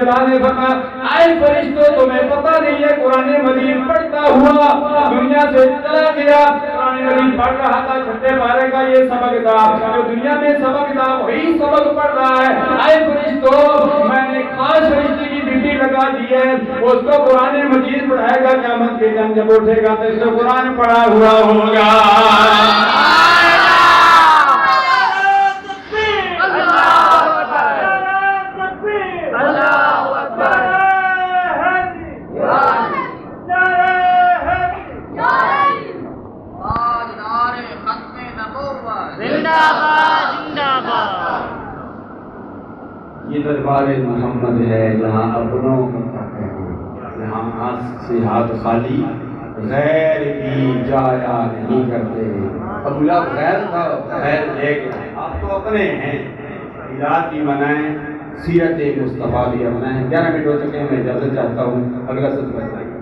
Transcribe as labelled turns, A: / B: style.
A: السلام نے فرمایا اے فرشتوں تمہیں پتہ نہیں ہے قرآن مجید پڑھتا ہوا دنیا سے چلا گیا، قرآن مجید پڑھ رہا تھا، چھٹے پارے کا یہ سبق تھا، جو دنیا میں سبق تھا وہی سبق پڑھ رہا ہے۔ اے فرشتوں میں نے خاص فرشتے کی ڈیوٹی لگا دی ہے، اس کو قرآن مجید پڑھائے گا، قیامت کے دن جب اٹھے گا تو اس کو قرآن پڑھا ہوا ہوگا۔
B: یہ دربار محمد ہے جہاں اپنوں کو کہتے ہیں، جہاں ہاتھ سے ہاتھ خالی غیر کی جایا نہیں کرتے۔ ابو لہب غیر تھا، غیر لے گئے، آپ تو اپنے ہیں۔ میلاد بھی منائیں، سیرت مصطفیٰ بھی منائیں۔ 11 منٹ ہو چکے ہیں، میں اجازت چاہتا ہوں، اگلا سلسلہ